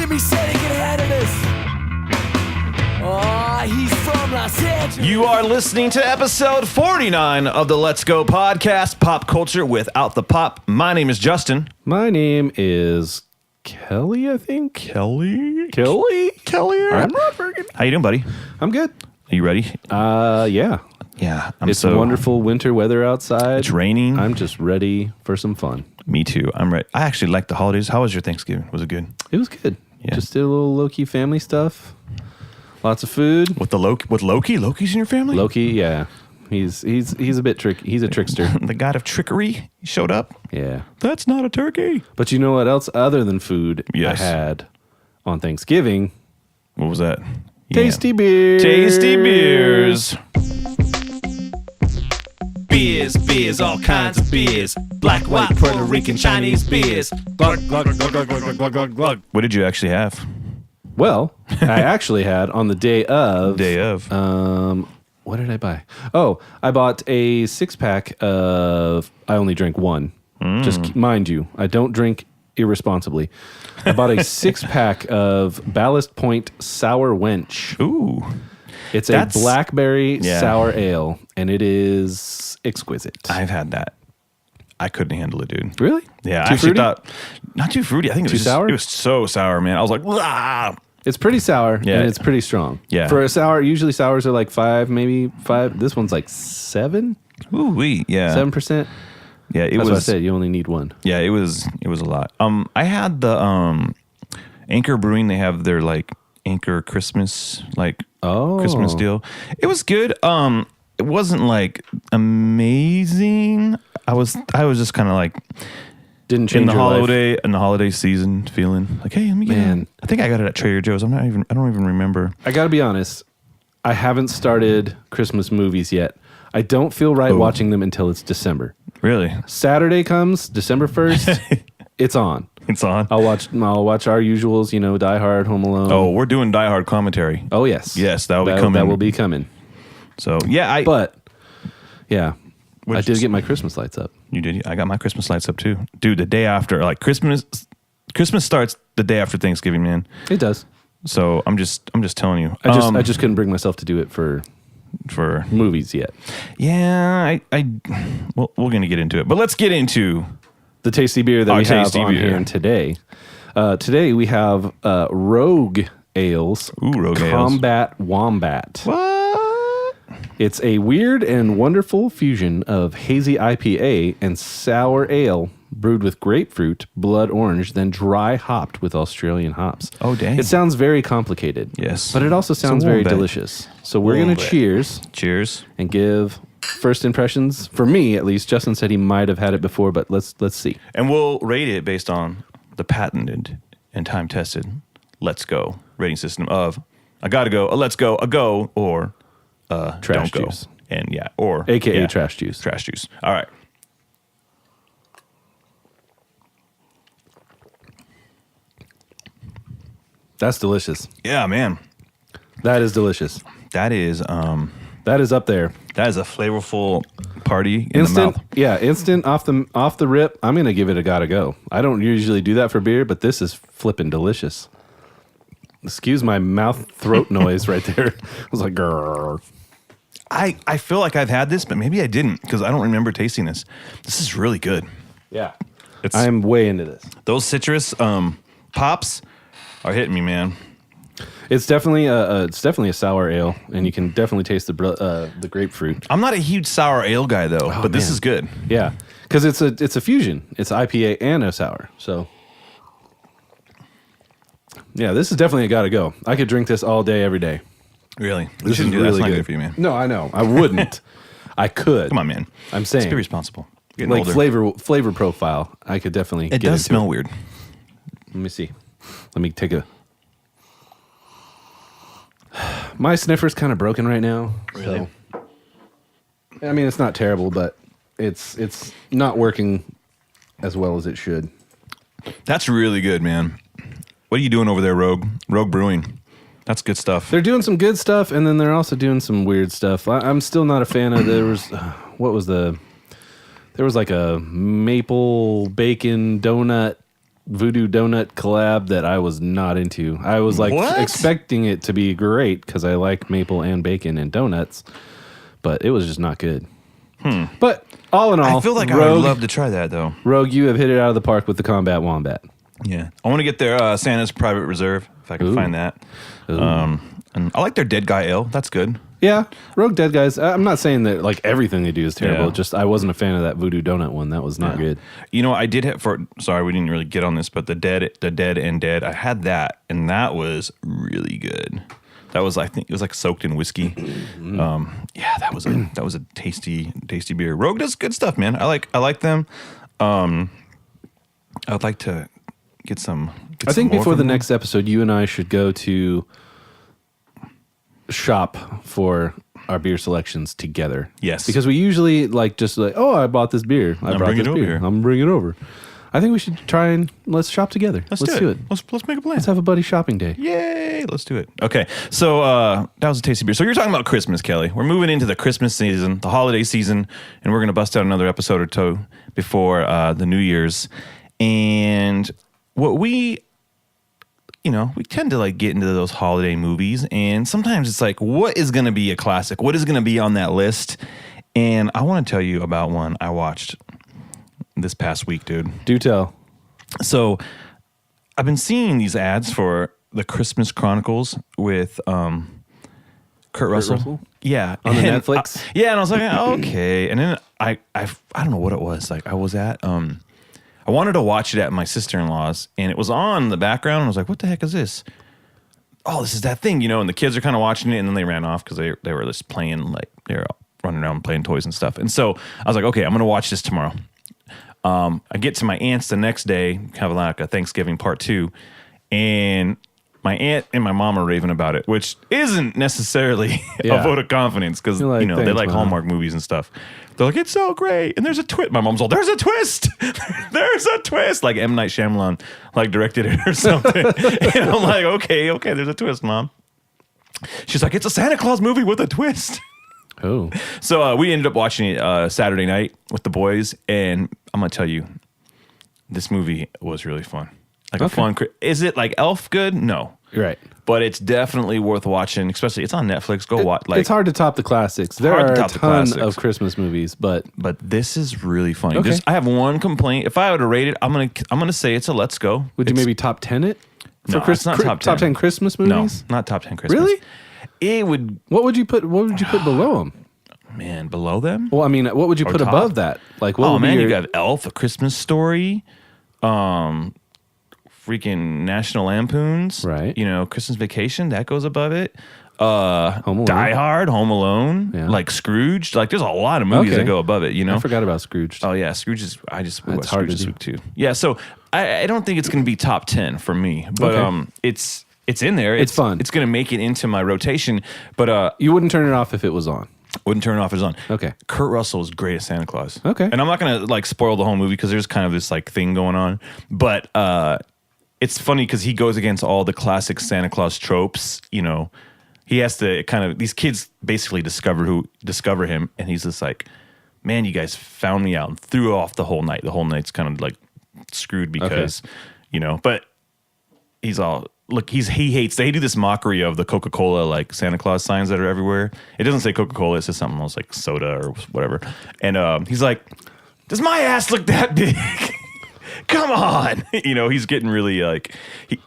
Jimmy said he could handle this. Oh, he's from Los Angeles. You are listening to episode 49 of the Let's Go podcast, Pop Culture Without the Pop. My name is Justin. My name is Kelly, I think. Kelly? I'm not freaking. How you doing, buddy? I'm good. Are you ready? Yeah. Yeah. It's wonderful winter weather outside. It's raining. I'm just ready for some fun. Me too. I'm ready. I actually like the holidays. How was your Thanksgiving? Was it good? It was good. Yeah. Just did a little low-key family stuff. Lots of food. With Loki? Loki's in your family? Loki, yeah. He's a bit tricky. He's a trickster. The god of trickery showed up. Yeah. That's not a turkey. But you know what else other than food Yes. I had on Thanksgiving? What was that? Tasty beers. Tasty beers. Beers, all kinds of beers. Black, white, Puerto Rican, Chinese beers. Glug, glug, glug, glug, glug, glug, glug, glug. What did you actually have? Well, I actually had on the day of. What did I buy? Oh, I bought a 6-pack of. I only drink one. Just mind you, I don't drink irresponsibly. I bought a 6-pack of Ballast Point Sour Wench. Ooh. That's a blackberry sour ale, and it is exquisite. I've had that. I couldn't handle it, dude. Really? Yeah, Too I actually fruity? thought not too fruity. I think it was sour. It was so sour, man. I was like, ah. It's pretty sour, and it's pretty strong. Yeah. For a sour, usually sours are like 5, maybe 5. This one's like 7. Ooh wee, yeah, 7%. yeah. It That's was. what I said. You only need one. Yeah, it was a lot. I had the Anchor Brewing. They have their like Anchor Christmas Christmas deal. It was good. It wasn't like amazing. I was just kind of like Didn't change in the holiday season feeling like, hey, let me get Man. it. I think I got it at Trader Joe's. I don't even remember. I got to be honest. I haven't started Christmas movies yet. I don't feel right watching them until it's December. Really? Saturday comes, December 1st, it's on. It's on. I'll watch our usuals, Die Hard, Home Alone. Oh, we're doing Die Hard commentary. Oh, yes. Yes, that will be coming. That will be coming. So, yeah. I did get my Christmas lights up. You did? I got my Christmas lights up too. Dude, the day after, like Christmas starts the day after Thanksgiving, man. It does. So I'm just telling you. I just couldn't bring myself to do it for movies yet. Yeah, we're going to get into it. But let's get into the tasty beer that we have on here today. Today we have Rogue Ales. Ooh, Rogue Ales. Combat Wombat. What? It's a weird and wonderful fusion of hazy IPA and sour ale brewed with grapefruit, blood orange, then dry hopped with Australian hops. Oh, dang. It sounds very complicated. Yes. But it also sounds very delicious. So we're going to cheers. Cheers. And give first impressions. For me, at least, Justin said he might have had it before, but let's see. And we'll rate it based on the patented and time-tested Let's Go rating system of I gotta go, a let's go, a go, or trash don't juice. Go. And or AKA trash juice. Trash juice. All right. That's delicious. Yeah, man. That is delicious. That is That is up there. that is a flavorful party in Instant, the mouth. yeah, instant off the rip. I'm gonna give it a gotta go. I don't usually do that for beer, but this is flipping delicious. Excuse my mouth throat noise right there. I was like, grrr. I feel like I've had this, but maybe I didn't because I don't remember tasting this. This is really good. Yeah, It's I'm way into this. those citrus pops are hitting me, man. It's definitely a sour ale, and you can definitely taste the grapefruit. I'm not a huge sour ale guy though, but this man. is good. Yeah, because it's a fusion. It's IPA and a sour. So yeah, this is definitely a gotta go. I could drink this all day, every day. Really, This shouldn't is do that. really That's not good. good for you, man. No, I know. I wouldn't. I could. Come on, man. I'm saying, Let's be responsible. Getting like older. flavor profile, I could definitely. It get does into smell weird. Let me see. Let me take a. My sniffer's kind of broken right now. Really? So, I mean, it's not terrible, but it's not working as well as it should. That's really good, man. What are you doing over there, Rogue? Rogue Brewing. That's good stuff. They're doing some good stuff, and then they're also doing some weird stuff. I'm still not a fan of. There was like a maple bacon donut voodoo donut collab that I was not into. I was like expecting it to be great because I like maple and bacon and donuts, but it was just not good. But all in all, I feel like I would love to try that though. Rogue, you have hit it out of the park with the Combat Wombat. Yeah, I want to get their Santa's Private Reserve if I can find that. And I like their Dead Guy Ale. That's good. Yeah, Rogue Dead Guys. I'm not saying that like everything they do is terrible. Yeah. Just I wasn't a fan of that voodoo donut one. That was not good. You know, I did have sorry, we didn't really get on this, but the Dead and Dead. I had that, and that was really good. That was, I think, it was like soaked in whiskey. Yeah, that was a tasty beer. Rogue does good stuff, man. I like them. I'd like to get some. I think before the next episode, you and I should go to shop for our beer selections together. Yes, because we usually oh, I bought this beer. I'm bringing it over. I think we should try and let's shop together. Let's do it. Let's make a plan. Let's have a buddy shopping day. Yay! Let's do it. Okay, so that was a tasty beer. So you're talking about Christmas, Kelly. We're moving into the Christmas season, the holiday season, and we're gonna bust out another episode or two before the New Year's. And what we tend to like get into those holiday movies, and sometimes it's like, what is going to be a classic? What is going to be on that list? And I want to tell you about one I watched this past week, dude. Do tell. So I've been seeing these ads for the Christmas Chronicles with Kurt Russell. Yeah. On the Netflix? And I was like, okay. And then I don't know what it was. Like I was at I wanted to watch it at my sister-in-law's, and it was on in the background. And I was like, what the heck is this? Oh, this is that thing, and the kids are kind of watching it, and then they ran off because they were just playing, like, they were running around playing toys and stuff. And so I was like, okay, I'm going to watch this tomorrow. I get to my aunt's the next day, kind of like a Thanksgiving part 2, and my aunt and my mom are raving about it, which isn't necessarily a vote of confidence because, like, they like Hallmark movies and stuff. They're like, it's so great. And there's a twist. My mom's all, there's a twist. There's a twist. Like M. Night Shyamalan like directed it or something. And I'm like, okay, there's a twist, Mom. She's like, it's a Santa Claus movie with a twist. Oh. So we ended up watching it Saturday night with the boys. And I'm going to tell you, this movie was really fun. Like a fun. Is it like Elf good? No. Right. But it's definitely worth watching, especially it's on Netflix. Go watch. Like, it's hard to top the classics. There are a ton of Christmas movies, but this is really funny. Okay. I have one complaint. If I were to rate it, I'm gonna say it's a let's go. Would you maybe top 10 it? No, it's not top 10. Top 10 Christmas movies? No, not top 10 Christmas. Really? It would. What would you put below them? Man, below them? Well, I mean, what would you put above that? Like, what would be you got Elf, A Christmas Story, freaking National Lampoons, right? Christmas Vacation, that goes above it. Die Hard, Home Alone, like Scrooge. Like there's a lot of movies that go above it. I forgot about Scrooge. Oh yeah, Scrooge is. It's hard to do too. Yeah, so I don't think it's going to be top 10 for me, but it's in there. It's fun. It's going to make it into my rotation. But you wouldn't turn it off if it was on. Wouldn't turn it off if it was on. Okay. Kurt Russell is great as Santa Claus. Okay. And I'm not going to like spoil the whole movie because there's kind of this like thing going on, but it's funny because he goes against all the classic Santa Claus tropes. He has to kind of, these kids basically discover him, and he's just like, man, you guys found me out and threw off the whole night. The whole night's kind of like screwed because, but he's all, look, he hates, they do this mockery of the Coca-Cola like Santa Claus signs that are everywhere. It doesn't say Coca-Cola, it says something else like soda or whatever. And he's like, does my ass look that big? Come on. He's getting really like,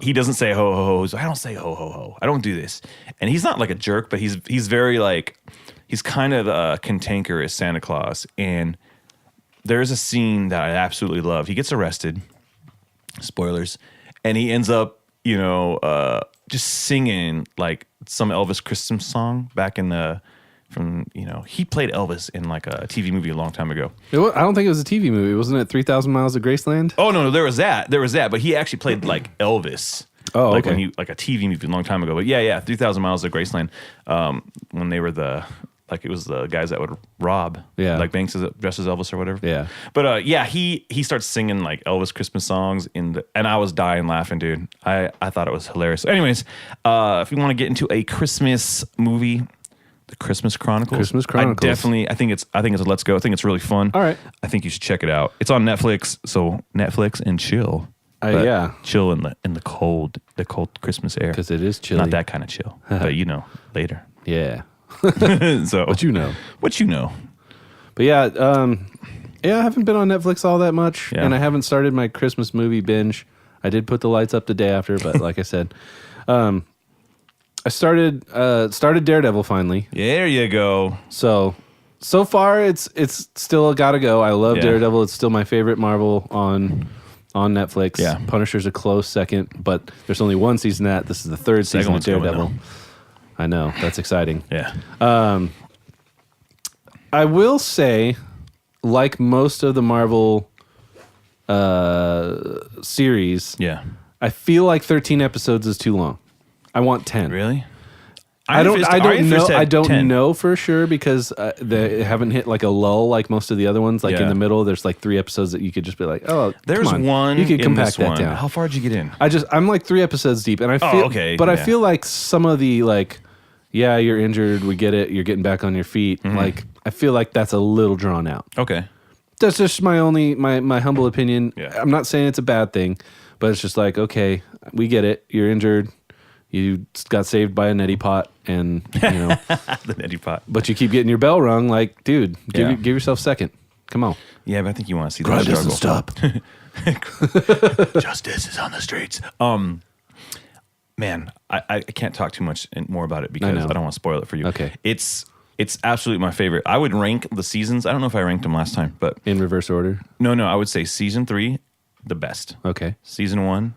he doesn't say ho ho ho. So I don't say ho ho ho. I don't do this. And he's not like a jerk, but he's very like, he's kind of cantankerous Santa Claus. And there's a scene that I absolutely love. He gets arrested, spoilers, and he ends up, just singing like some Elvis Christmas song back in the, he played Elvis in like a TV movie a long time ago. I don't think it was a TV movie. Wasn't it 3,000 Miles of Graceland? Oh, no, there was that. But he actually played like Elvis. Oh, like okay. When like a TV movie a long time ago. But yeah, 3,000 Miles of Graceland. When they were it was the guys that would rob. Yeah. Like Banks dressed as Elvis or whatever. Yeah. But he starts singing like Elvis Christmas songs and I was dying laughing, dude. I thought it was hilarious. Anyways, if you want to get into a Christmas movie, the Christmas Chronicles. Christmas Chronicles. I think it's a let's go. I think it's really fun. All right. I think you should check it out. It's on Netflix, so Netflix and chill. Yeah. Chill in the cold Christmas air. Because it is chilly. Not that kind of chill, but later. Yeah. So What you know. But I haven't been on Netflix all that much, and I haven't started my Christmas movie binge. I did put the lights up the day after, but like I said, I started Daredevil finally. There you go. So far it's still a gotta go. I love Daredevil. It's still my favorite Marvel on Netflix. Yeah. Punisher's a close second, but there's only one season of that. This is the third season of Daredevil. I know, that's exciting. Yeah. I will say, like most of the Marvel series, I feel like 13 episodes is too long. I want 10. Really? I don't know for sure because they haven't hit like a lull like most of the other ones. Like in the middle, there's like 3 episodes that you could just be like, oh, there's come on. one. You could in compact this that one. down. How far did you get in? I'm like 3 episodes deep, and I feel I feel like some of the like, yeah, you're injured. We get it. You're getting back on your feet. Mm-hmm. Like I feel like that's a little drawn out. Okay. That's just my humble opinion. Yeah. I'm not saying it's a bad thing, but it's just like, okay, we get it. You're injured. You got saved by a neti pot, and the neti pot. But you keep getting your bell rung. Like, dude, give yourself a second. Come on. Yeah, but I think you want to see Crime that struggle. doesn't stop. Justice is on the streets. Man, I can't talk too much more about it because I don't want to spoil it for you. Okay. It's absolutely my favorite. I would rank the seasons. I don't know if I ranked them last time, but In reverse order. no, I would say season 3, the best. Okay. Season 1,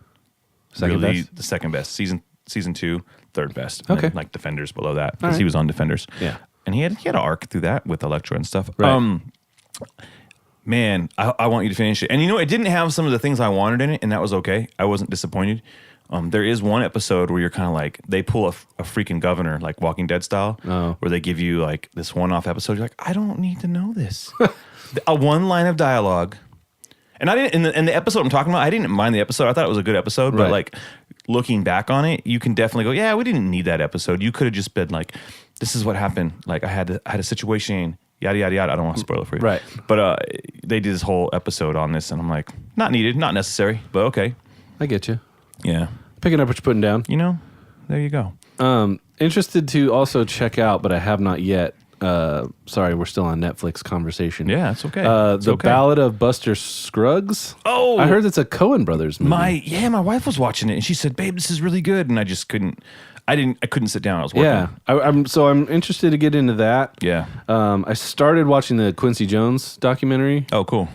Second really best? the second best. Season 2, third best. Okay. And then, like Defenders below that because right. he was on Defenders. Yeah. And he had an arc through that with Elektra and stuff. Right. Man, I want you to finish it. And it didn't have some of the things I wanted in it, and that was okay. I wasn't disappointed. There is one episode where you're kind of like, they pull a freaking governor, like Walking Dead style, where they give you like this one-off episode. You're like, I don't need to know this. A one line of dialogue. And I didn't, in the episode I'm talking about, I didn't mind the episode. I thought it was a good episode, but like looking back on it, you can definitely go, yeah, we didn't need that episode. You could have just been like, this is what happened. Like I had a situation, yada, yada, yada. I don't want to spoil it for you. Right. But they did this whole episode on this, and I'm like, not needed, not necessary, but okay. I get you. Yeah. Picking up what you're putting down. There you go. Interested to also check out, but I have not yet. Sorry, we're still on Netflix conversation. Yeah, it's okay. The Ballad of Buster Scruggs. Oh, I heard it's a Coen Brothers movie. My wife was watching it, and she said, "Babe, this is really good," and I just couldn't. I couldn't sit down. I was working. Yeah, I'm interested to get into that. Yeah. I started watching the Quincy Jones documentary. Oh, cool.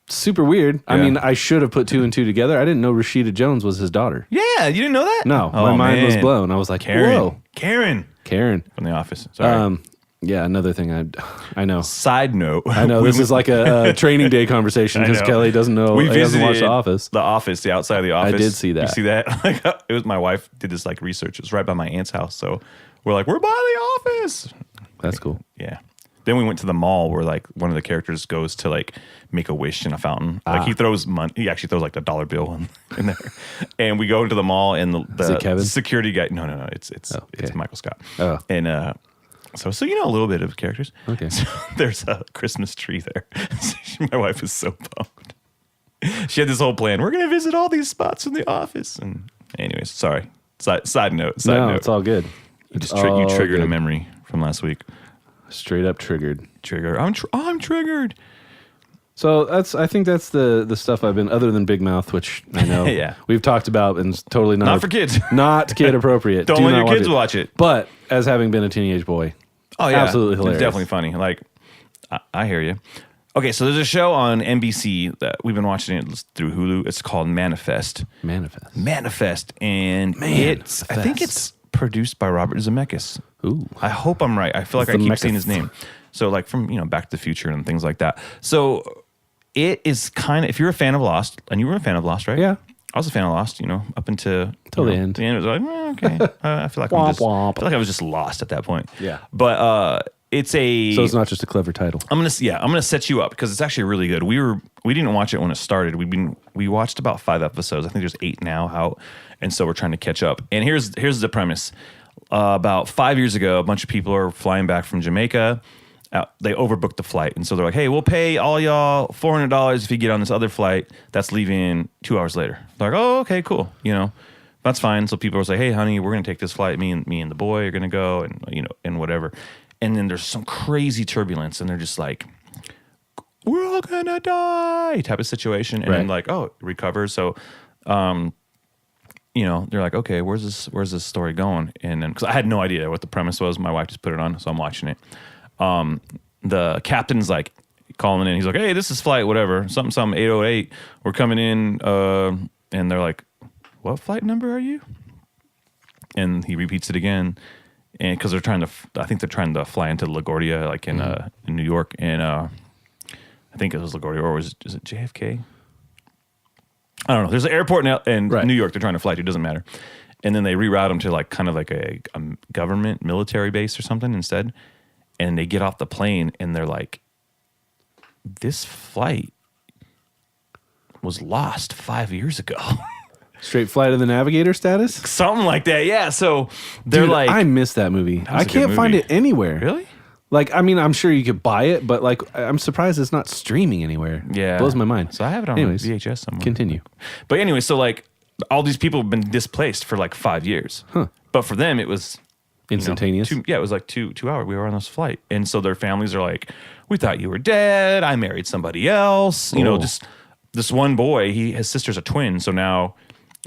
Super weird. I Yeah. mean, I should have put 2 and 2 together. I didn't know Rashida Jones was his daughter. Yeah, you didn't know that? No, Oh, my mind was man. blown. I was like, Karen. whoa. Karen Karen. from The Office. Sorry. Yeah, another thing I know. Side note. I know this is like a training day conversation because Kelly doesn't know. He doesn't watch The Office. The Office, the outside of The Office. I did see that. You see that? It was my wife did this like research. It was right by my aunt's house. So we're like, we're by The Office. That's cool. Yeah. Then we went to the mall where like one of the characters goes to like make a wish in a fountain. Like he throws money. He actually throws like the dollar bill in there. And we go into the mall and Is it Kevin? the security guy. No. It's Michael Scott. Oh. And so a little bit of characters. Okay. So there's a Christmas tree there. My wife is so bummed. She had this whole plan. We're gonna visit all these spots in The Office. And anyways, sorry. Side note. No, it's all good. You triggered a memory from last week. Straight up triggered. I'm triggered. So I think that's the stuff I've been, other than Big Mouth, which I know Yeah. we've talked about and it's totally Not for kids. not kid appropriate. Don't Do let not your kids watch it. But as having been a teenage boy, Oh yeah, absolutely hilarious. It's definitely funny. Like, I hear you. Okay, so there's a show on NBC that we've been watching it through Hulu. It's called Manifest, and I think it's produced by Robert Zemeckis. Ooh. I hope I'm right. I feel like I keep saying his name. So like from Back to the Future and things like that. So it is kind of, if you're a fan of Lost, and you were a fan of Lost, right? Yeah. I was a fan of Lost, up until the end. The end was like, okay. I feel like I was just lost at that point. Yeah. But it's So it's not just a clever title. I'm gonna set you up because it's actually really good. We didn't watch it when it started. We watched about 5 episodes. I think there's 8 now out, and so we're trying to catch up. And here's the premise. About 5 years ago, a bunch of people are flying back from Jamaica, they overbooked the flight, and so they're like, "Hey, we'll pay all y'all $400 if you get on this other flight that's leaving 2 hours later." They're like, "Oh, okay, cool. That's fine." So people are like, "Hey, honey, we're gonna take this flight. Me and the boy are gonna go, and and whatever." And then there's some crazy turbulence, and they're just like, "We're all gonna die," type of situation, and then like, "Oh, it recovers." So, they're like, "Okay, where's this story going?" And then because I had no idea what the premise was, my wife just put it on, so I'm watching it. The captain's like calling in. He's like, "Hey, this is flight whatever, something 808. We're coming in." And they're like, "What flight number are you?" And he repeats it again, and because I think they're trying to fly into LaGuardia, like in New York, and I think it was LaGuardia, or is it JFK? I don't know. There's an airport in New York they're trying to fly to. It doesn't matter. And then they reroute them to like kind of like a government military base or something instead. And they get off the plane and they're like, "This flight was lost 5 years ago." Straight Flight of the Navigator status? Something like that, yeah. So they're like... I miss that movie. I can't find it anywhere. Really? Like, I mean, I'm sure you could buy it, but like, I'm surprised it's not streaming anywhere. Yeah. Blows my mind. So I have it on VHS somewhere. Continue. But anyway, so like, all these people have been displaced for like 5 years. Huh. But for them, it was... Instantaneous? It was like 2 hours. We were on this flight. And so their families are like, "We thought you were dead. I married somebody else." Just this one boy, his sister's a twin. So now...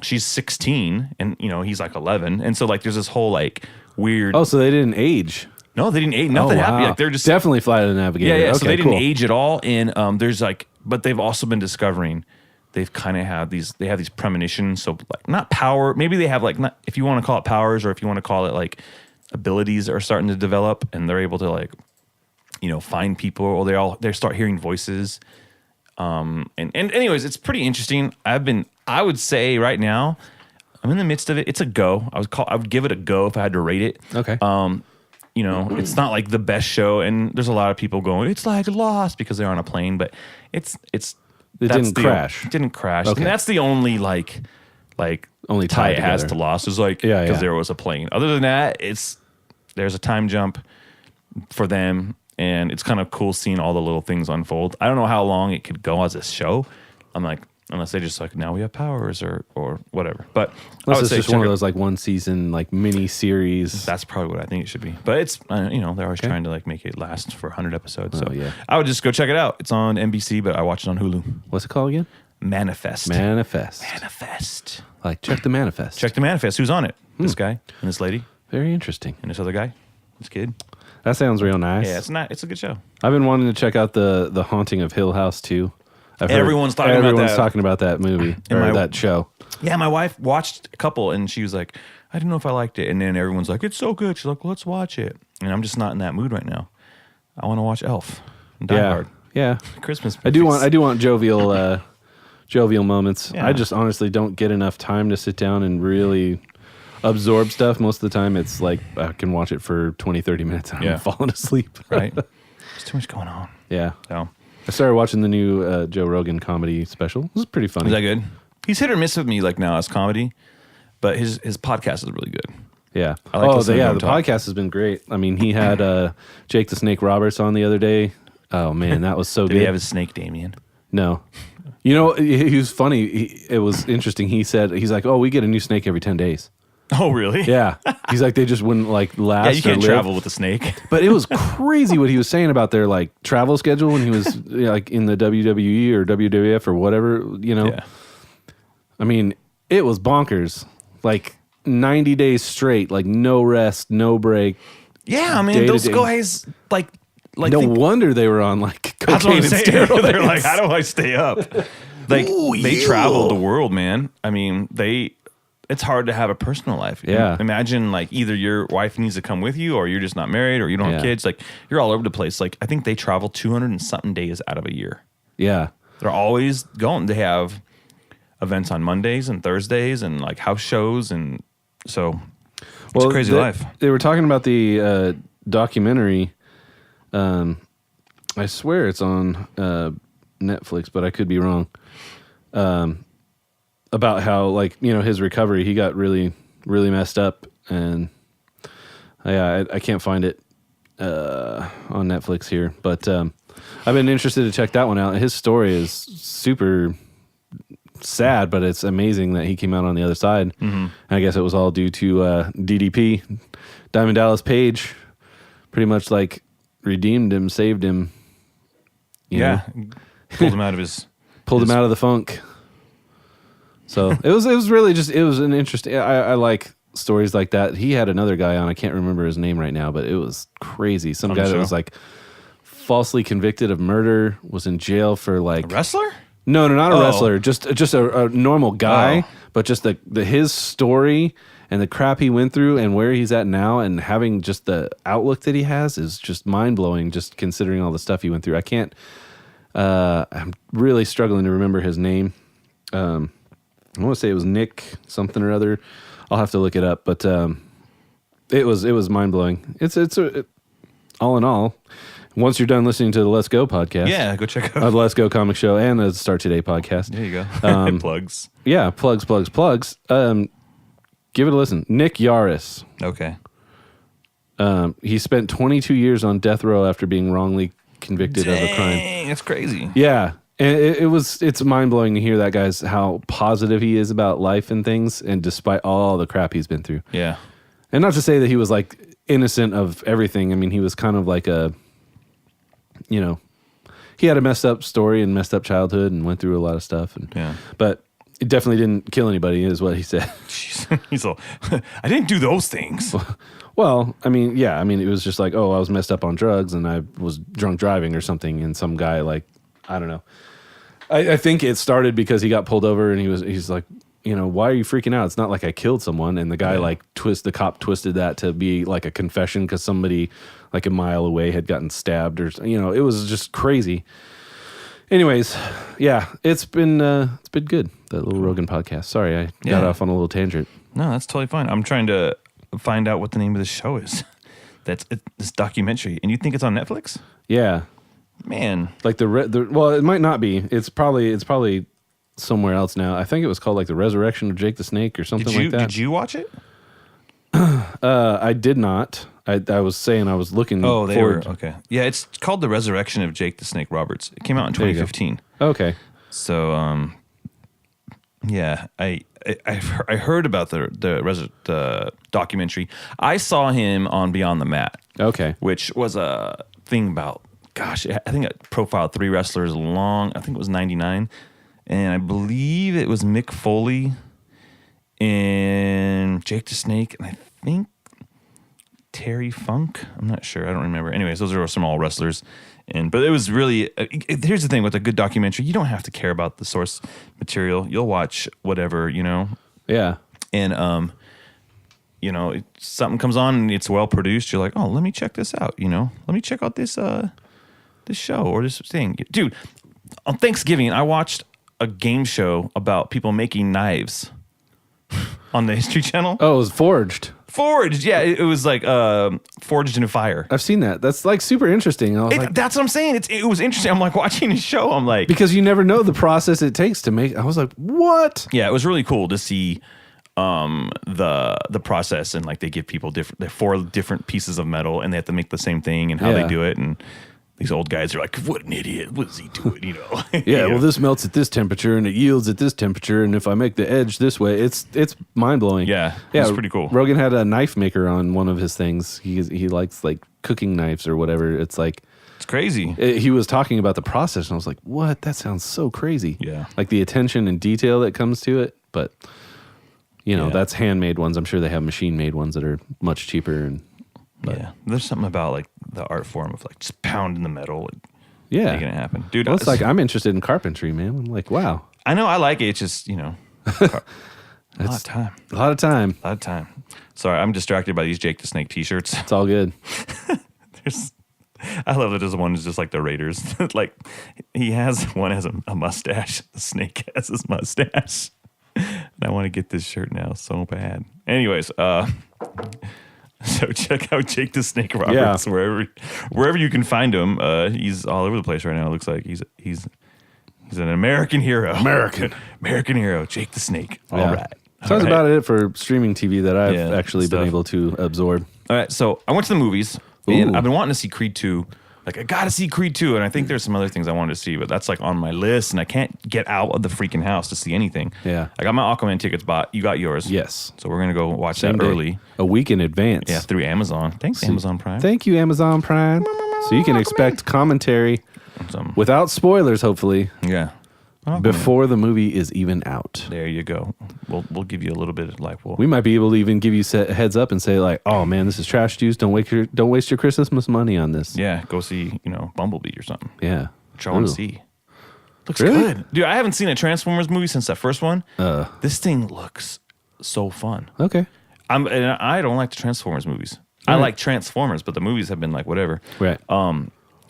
she's 16 and he's like 11, and so like there's this whole like weird. Oh, so they didn't age? No, they didn't age. Nothing happened. Like they're just definitely Flight of the Navigator. Yeah. Okay, so they didn't age at all, and there's like, but they've also been discovering they've kind of had these. They have these premonitions. So like not power. Maybe they have like not, if you want to call it powers, or if you want to call it like abilities are starting to develop, and they're able to like find people, or they start hearing voices. And anyways, it's pretty interesting. I would say right now, I'm in the midst of it. It's a go. I would give it a go if I had to rate it. Okay. It's not like the best show, and there's a lot of people going, "It's like Lost," because they're on a plane, but it didn't crash. It didn't crash. Okay. And that's the only like only tie it has to Lost is like because there was a plane. Other than that, there's a time jump for them. And it's kind of cool seeing all the little things unfold. I don't know how long it could go as a show. I'm like, unless they just like, now we have powers or whatever. But unless it's just one of those like one season like mini series. That's probably what I think it should be. But it's they're always trying to like make it last for 100 episodes. So I would just go check it out. It's on NBC, but I watch it on Hulu. What's it called again? Manifest. Like check the Manifest. Check the Manifest. Who's on it? This guy and this lady. Very interesting. And this other guy. This kid. That sounds real nice. Yeah, it's a good show. I've been wanting to check out the Haunting of Hill House too. Everyone's talking about that movie or that show. Yeah, my wife watched a couple and she was like, "I don't know if I liked it." And then everyone's like, "It's so good." She's like, "Well, let's watch it." And I'm just not in that mood right now. I want to watch Elf and Die Hard. Yeah. Christmas movies. I do want jovial moments. Yeah. I just honestly don't get enough time to sit down and really absorb stuff. Most of the time it's like I can watch it for 20-30 minutes and I'm falling asleep. Right. There's too much going on. Yeah. So I started watching the new Joe Rogan comedy special. This is pretty funny. Is that good? He's hit or miss with me like now as comedy, but his podcast is really good. Yeah. I like the podcast has been great. I mean, he had Jake the Snake Roberts on the other day. Oh man, that was so good. Did he have his snake Damien? No. He was funny. It was interesting. He's like, "Oh, we get a new snake every 10 days." Oh, really? Yeah. He's like, they just wouldn't like last. Yeah, you can't travel with a snake. But it was crazy what he was saying about their like travel schedule when he was like in the WWE or WWF or whatever, Yeah. I mean, it was bonkers. Like 90 days straight, like no rest, no break. Yeah, I mean, those guys like no wonder they were on like cocaine and steroids. They're like, how do I stay up? Like they travel the world, man. I mean, it's hard to have a personal life. Yeah. Imagine like either your wife needs to come with you or you're just not married or you don't have kids. Like you're all over the place. Like I think they travel 200 and something days out of a year. Yeah. They're always going. They have events on Mondays and Thursdays and like house shows. And so it's a crazy life. They were talking about the documentary. I swear it's on Netflix, but I could be wrong. About how like his recovery, he got really really messed up, and I can't find it. on Netflix here, but I've been interested to check that one out. His story is super sad, but it's amazing that he came out on the other side. Mm-hmm. I guess it was all due to DDP, Diamond Dallas Page, pretty much like redeemed him, saved him. You know? Pulled him out of his him out of the funk. So it was really just, it was an interesting, I like stories like that. He had another guy on, I can't remember his name right now, but it was crazy. Some guy that was like falsely convicted of murder, was in jail for like... A wrestler? No, not a wrestler. Just a normal guy, but just the his story and the crap he went through and where he's at now and having just the outlook that he has is just mind-blowing, just considering all the stuff he went through. I can't... I'm really struggling to remember his name. I want to say it was Nick something or other. I'll have to look it up, but it was mind blowing. It's all in all. Once you're done listening to the Let's Go podcast, go check out the Let's Go Comic Show and the Start Today podcast. There you go. Plugs. Yeah, plugs. Give it a listen. Nick Yaris. Okay. He spent 22 years on death row after being wrongly convicted of a crime. That's crazy. Yeah. And it's mind-blowing to hear that guy's how positive he is about life and things, and despite all the crap he's been through. Yeah. And not to say that he was like innocent of everything. I mean, he was kind of like he had a messed up story and messed up childhood and went through a lot of stuff. But it definitely didn't kill anybody, is what he said. Jeez. He's all, I didn't do those things. Well, I mean, it was just like, I was messed up on drugs and I was drunk driving or something, and some guy like, I don't know. I think it started because he got pulled over and he's like, why are you freaking out? It's not like I killed someone. And the guy the cop twisted that to be like a confession because somebody like a mile away had gotten stabbed, or it was just crazy. Anyways, it's been good, that little Rogan podcast. Sorry, I got off on a little tangent. No, that's totally fine. I'm trying to find out what the name of the show is. That's this documentary, and you think it's on Netflix? Yeah. Man, like well, it might not be. It's probably somewhere else now. I think it was called like The Resurrection of Jake the Snake or something like that. Did you watch it? I did not. I was saying I was looking. Oh, they forward. were okay. Yeah, it's called The Resurrection of Jake the Snake Roberts. It came out in 2015. Okay. So, I heard about the documentary. I saw him on Beyond the Mat. Okay. Which was a thing about. Gosh, I think it profiled 3 wrestlers long. I think it was 99. And I believe it was Mick Foley and Jake the Snake. And I think Terry Funk. I'm not sure. I don't remember. Anyways, those are some all wrestlers. But it was really, here's the thing with a good documentary. You don't have to care about the source material. You'll watch whatever, Yeah. And, something comes on and it's well produced. You're like, oh, let me check this out. Let me check out this show or this thing. Dude, on Thanksgiving, I watched a game show about people making knives on the History Channel. Oh, it was Forged. Forged, yeah. It was like forged in a fire. I've seen that. That's like super interesting. That's what I'm saying. It was interesting. I'm like watching a show. I'm like... Because you never know the process it takes to make... I was like, what? Yeah, it was really cool to see the process, and like they give people 4 different pieces of metal and they have to make the same thing and how they do it, and these old guys are like, what an idiot, what is he doing, Yeah, well, this melts at this temperature and it yields at this temperature, and if I make the edge this way, it's mind-blowing. Yeah, it's pretty cool. Rogan had a knife maker on one of his things. He likes like cooking knives or whatever. It's like... It's crazy. He was talking about the process and I was like, what? That sounds so crazy. Yeah. Like the attention and detail that comes to it, but... that's handmade ones. I'm sure they have machine-made ones that are much cheaper. There's something about like the art form of like just pounding the metal and making it happen. Dude, well, it's like I'm interested in carpentry, man. I'm like, wow. I know, I like it. It's just, a lot of time. A lot of time. A lot of time. Sorry, I'm distracted by these Jake the Snake t-shirts. It's all good. I love that there's one is just like the Raiders. Like he has one has a mustache. The snake has his mustache. And I want to get this shirt now so bad. Anyways, so check out Jake the Snake Roberts wherever you can find him. He's all over the place right now. It looks like he's an American hero. American hero, Jake the Snake. All right. Sounds about it for streaming TV that I've actually been able to absorb. All right, so I went to the movies. Man, I've been wanting to see Creed 2. Like, I got to see Creed 2. And I think there's some other things I wanted to see, but that's like on my list. And I can't get out of the freaking house to see anything. Yeah. I got my Aquaman tickets bought. You got yours. Yes. So we're going to go watch Same that day. early. A week in advance. Yeah, through Amazon. Thanks, Amazon Prime. Thank you, Amazon Prime. So you can expect commentary without spoilers, hopefully. Yeah. Before the movie is even out. There you go. We'll give you a little bit of like we might be able to even give you a heads up and say like, oh man, this is trash juice. Don't waste your Christmas money on this. Yeah, go see Bumblebee or something. Yeah, which I want to see. Looks really good, dude. I haven't seen a Transformers movie since that first one. This thing looks so fun. Okay, I don't like the Transformers movies. I like Transformers, but the movies have been like whatever. Right.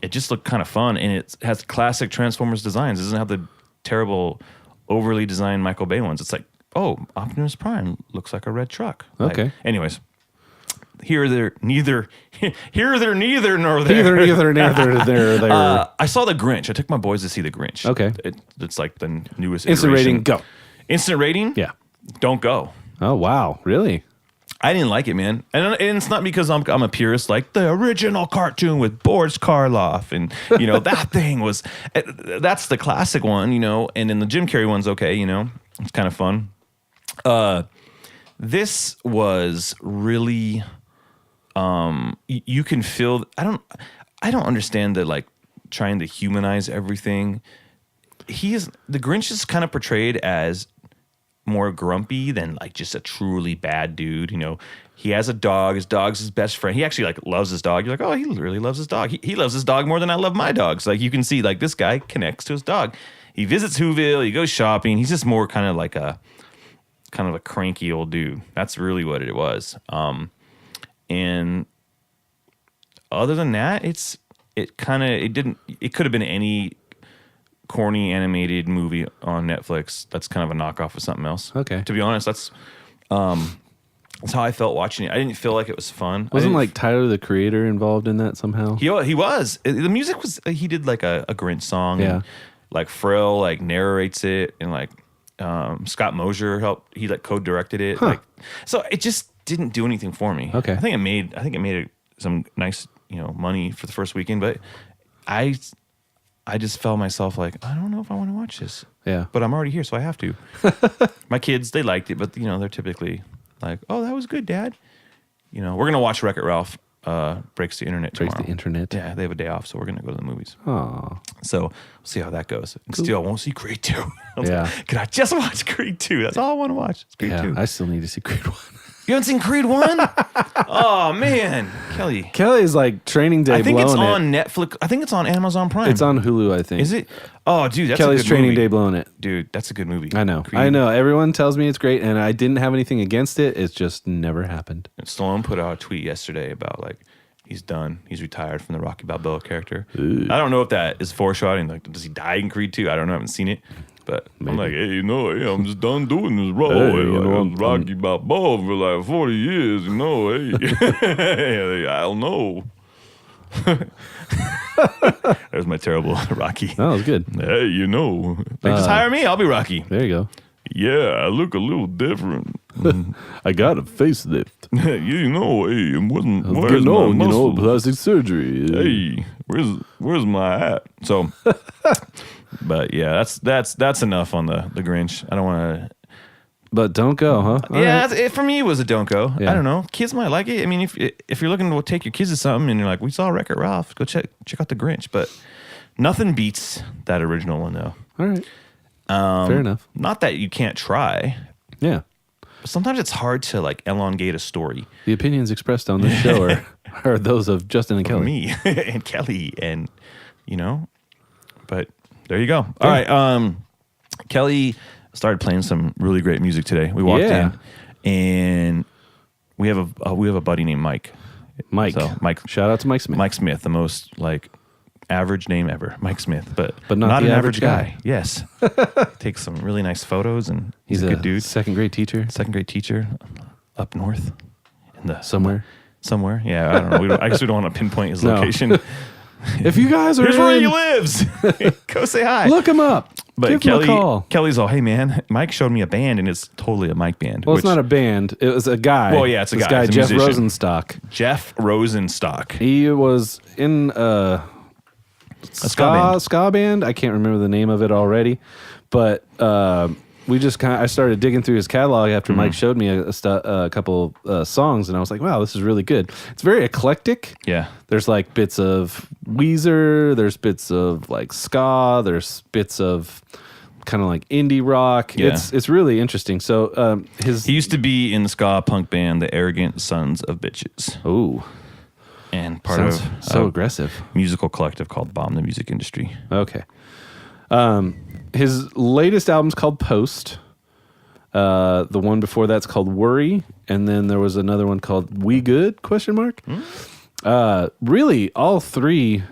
It just looked kind of fun, and it has classic Transformers designs. It doesn't have the terrible, overly designed Michael Bay ones. It's like, oh, Optimus Prime looks like a red truck. Okay. Like, anyways, neither there. I saw The Grinch. I took my boys to see The Grinch. Okay. It's like the newest Instant iteration. rating, go. Instant rating? Yeah. Don't go. Oh, wow. Really? I didn't like it, man. And it's not because I'm a purist, like the original cartoon with Boris Karloff. And, that thing was, that's the classic one, and then the Jim Carrey one's okay, it's kind of fun. This was really, you can feel, I don't understand the, like, trying to humanize everything. The Grinch is kind of portrayed as more grumpy than like just a truly bad dude. He has a dog. His dog's his best friend. He actually like loves his dog. You're like, oh, he really loves his dog. He loves his dog more than I love my dogs. Like you can see like this guy connects to his dog. He visits Whoville. He goes shopping. He's just more kind of a cranky old dude. That's really what it was. And other than that, it could have been any corny animated movie on Netflix that's kind of a knockoff of something else. Okay. To be honest, that's how I felt watching it. I didn't feel like it was fun. Wasn't like Tyler the Creator involved in that somehow? He was. The music was. He did like a Grinch song. Yeah. And like Pharrell like narrates it, and like Scott Mosier helped. He like co-directed it. Like so, it just didn't do anything for me. Okay. I think it made some nice money for the first weekend, but I just felt myself like, I don't know if I want to watch this. Yeah. But I'm already here, so I have to. My kids, they liked it, but they're typically like, oh, that was good, Dad. We're going to watch Wreck-It Ralph Breaks the Internet tomorrow. Breaks the Internet. Yeah, they have a day off, so we're going to go to the movies. Aw. So we'll see how that goes. And still, I won't see Creed 2. Yeah. Can I just watch Creed 2? That's all I want to watch. It's Creed 2. I still need to see Creed 1. You haven't seen Creed 1? Oh, man. Kelly's like Training Day. I think blowing it's on it. Netflix. I think it's on Amazon Prime. It's on Hulu, I think. Is it? Oh, dude, that's Kelly's a good Training movie. Day blowing it. Dude, that's a good movie. I know. Creed. I know. Everyone tells me it's great, and I didn't have anything against it. It's just never happened. And Stallone put out a tweet yesterday about like he's done. He's retired from the Rocky Balboa character. Ooh. I don't know if that is foreshadowing. Like, does he die in Creed 2? I don't know. I haven't seen it. But Maybe. I'm like, hey, I'm just done doing this role. Hey, Rocky Balboa for like 40 years, hey. I don't know. There's my terrible Rocky. That was good. Hey, just hire me. I'll be Rocky. There you go. Yeah, I look a little different. I got a facelift. Where's my muscle? Plastic surgery. Hey, where's my hat? So, but yeah, that's enough on the Grinch. I don't want to. But don't go, huh? All right. For me, it was a don't go. Yeah. I don't know. Kids might like it. I mean, if you're looking to take your kids to something and you're like, we saw Wreck-It Ralph, go check out the Grinch. But nothing beats that original one, though. All right. Fair enough. Not that you can't try. Yeah. But sometimes it's hard to like elongate a story. The opinions expressed on this show are those of Justin and Kelly. Me and Kelly, and but there you go. All right. Kelly started playing some really great music today. We walked in, and we have a buddy named Mike. Mike. Shout out to Mike Smith. Mike Smith, the most like average name ever, Mike Smith, but not an the average average guy. Yes, takes some really nice photos, and he's a good dude. Second grade teacher up north, in the somewhere. Yeah, I don't know. I guess we don't want to pinpoint his location. If you guys are Here's where he lives. Go say hi. Look him up. But Give him a call. Kelly's all, hey man, Mike showed me a band and it's totally a Mike band. Well, it's not a band. It was a guy. Well, yeah, it's a this guy. It's a Jeff musician. Rosenstock. Jeff Rosenstock. He was in a ska band. I can't remember the name of it already, but I started digging through his catalog after Mike showed me a couple songs, and I was like, wow, this is really good. It's very eclectic. Yeah. There's like bits of Weezer, there's bits of like ska, there's bits of kind of like indie rock. Yeah. It's really interesting. So he used to be in the ska punk band, the Arrogant Sons of Bitches. Ooh. And part Sounds of so aggressive musical collective called Bomb the Music Industry. Okay. His latest album's called Post. The one before that's called Worry, and then there was another one called We Good? ? Really, all three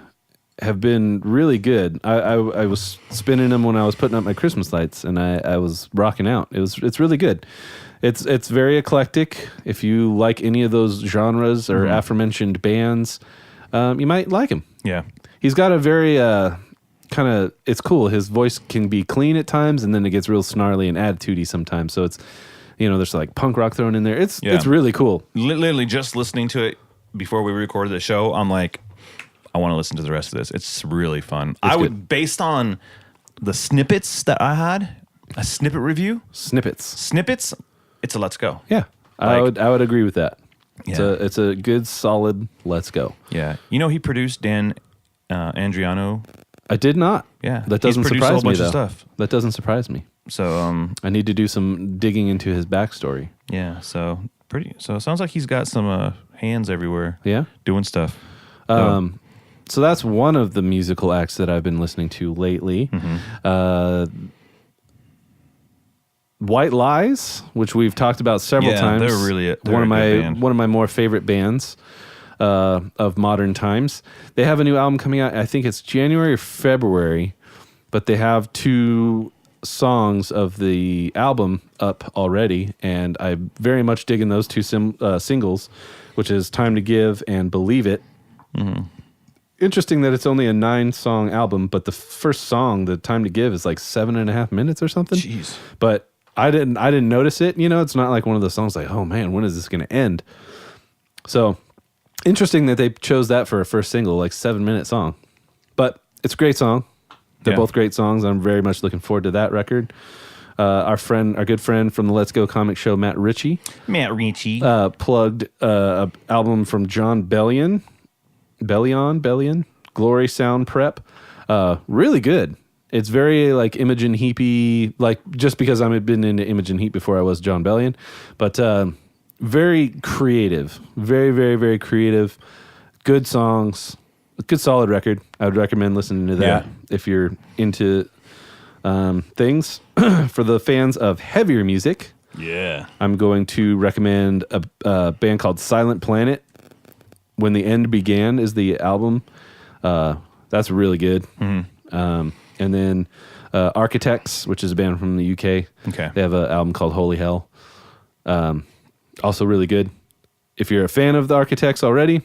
have been really good. I was spinning them when I was putting up my Christmas lights, and I was rocking out. It's really good. It's very eclectic. If you like any of those genres or aforementioned bands, you might like him. Yeah. He's got a very kind of, it's cool. His voice can be clean at times, and then it gets real snarly and attitudey sometimes. So it's, there's like punk rock thrown in there. It's really cool. Literally just listening to it before we recorded the show, I'm like, I want to listen to the rest of this. It's really fun. Based on the snippets that I had, a snippet review. Snippets. It's a let's go. Yeah. I would agree with that. Yeah. It's a good, solid let's go. Yeah. He produced Dan Andriano. I did not. Yeah. That doesn't He's produced surprise a whole bunch me, of though. stuff. That doesn't surprise me. So I need to do some digging into his backstory. yeah, so it sounds like he's got some hands everywhere. Yeah? Doing stuff. So that's one of the musical acts that I've been listening to lately. White Lies, which we've talked about several times. They're one band. of my more favorite bands of modern times. They have a new album coming out. I think it's January or February, but they have 2 songs of the album up already, and I'm very much digging those 2 singles, which is Time to Give and Believe It. Interesting that it's only a 9-song album, but the first song, the Time to Give, is like 7.5 minutes or something. Jeez. But I didn't notice it. It's not like one of those songs like, oh man, when is this going to end? So interesting that they chose that for a first single, like 7-minute song. But it's a great song. They're both great songs. I'm very much looking forward to that record. Our good friend from the Let's Go Comic Show, Matt Ritchie, plugged an album from John Bellion, Glory Sound Prep. Really good. It's very like Imogen Heapy, like just because I've been into Imogen Heap before I was John Bellion, but very creative, very, very, very creative. Good songs, good solid record. I would recommend listening to that if you're into things. For the fans of heavier music, I'm going to recommend a band called Silent Planet. When the End Began is the album. That's really good. And then Architects, which is a band from the UK. Okay. They have an album called Holy Hell. Also really good. If you're a fan of the Architects already,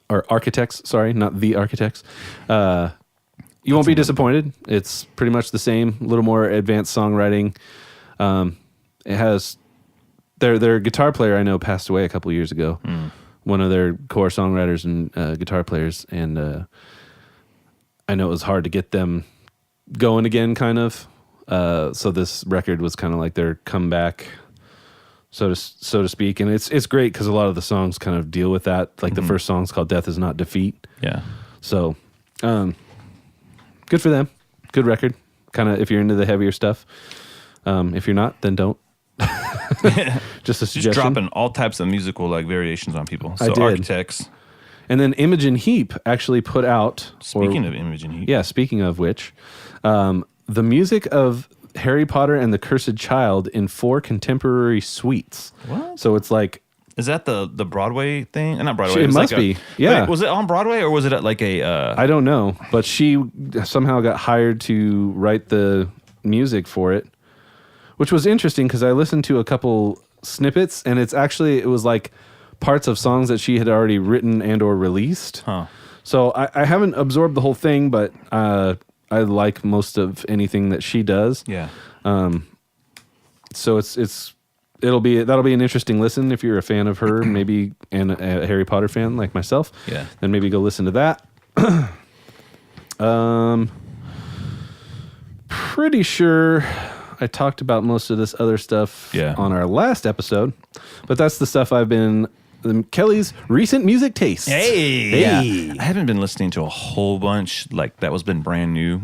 or Architects, sorry, not the Architects, you won't be disappointed. It's pretty much the same, a little more advanced songwriting. It has their guitar player I know passed away a couple years ago. One of their core songwriters and guitar players, and I know it was hard to get them going again, kind of. So this record was kind of like their comeback, so to speak, and it's great because a lot of the songs kind of deal with that. Like the first song's called "Death Is Not Defeat." Yeah. So, good for them. Good record. Kind of if you're into the heavier stuff. If you're not, then don't. Just a suggestion. Just dropping all types of musical like variations on people. So I did. Architects. And then Imogen Heap actually put out... Speaking of Imogen Heap. Yeah, speaking of which, the music of Harry Potter and the Cursed Child in 4 contemporary suites. What? So it's like... Is that the Broadway thing? Not Broadway. It must be. Yeah. Wait, was it on Broadway or was it at like a... I don't know. But she somehow got hired to write the music for it, which was interesting because I listened to a couple snippets, and it was like parts of songs that she had already written and or released. Huh. So I haven't absorbed the whole thing, but I like most of anything that she does. Yeah. So that'll be an interesting listen if you're a fan of her, maybe, and a Harry Potter fan like myself. Yeah. Then maybe go listen to that. Pretty sure I talked about most of this other stuff on our last episode, but that's the stuff I've been Kelly's recent music tastes. Hey. Yeah. I haven't been listening to a whole bunch like that was been brand new.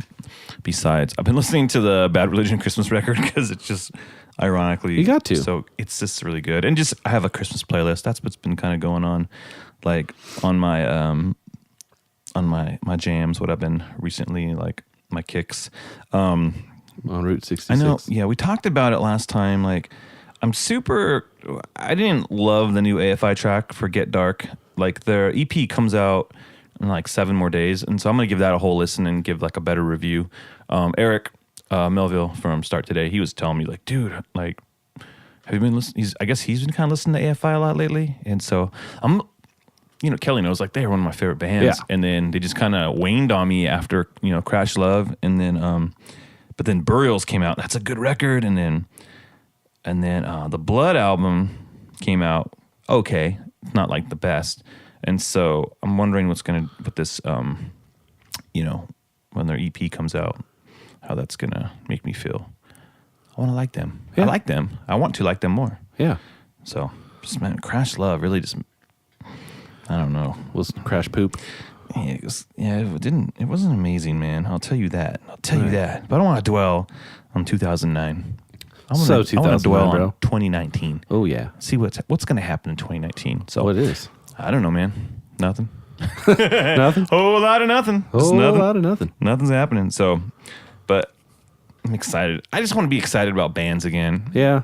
Besides, I've been listening to the Bad Religion Christmas record because it's just ironically you got to. So it's just really good. And just I have a Christmas playlist. That's what's been kind of going on, like on my my jams. What I've been recently, like my kicks. On Route 66. I know. Yeah, we talked about it last time. Like, I didn't love the new AFI track for Get Dark. Like, their EP comes out in like 7 more days, and so I'm gonna give that a whole listen and give like a better review. Eric Melville from Start Today, he was telling me like, dude, like, have you been listening? I guess he's been kind of listening to AFI a lot lately, and so Kelly knows like they're one of my favorite bands, and then they just kind of waned on me after Crash Love, and then but then Burials came out. That's a good record, and then the Blood album came out. Okay, it's not like the best. And so I'm wondering what's going to, with this, when their EP comes out, how that's going to make me feel. I want to like them. Yeah. I like them. I want to like them more. Yeah. So, just, man, Crash Love really just, I don't know. Was Crash poop? Yeah, it wasn't amazing, man. I'll tell you that. But I don't want to dwell on 2009. I want to dwell on 2019. Oh, yeah. See what's going to happen in 2019. So what is? I don't know, man. Nothing. Nothing? Whole lot of nothing. Lot of nothing. Nothing's happening. So, but I'm excited. I just want to be excited about bands again. Yeah.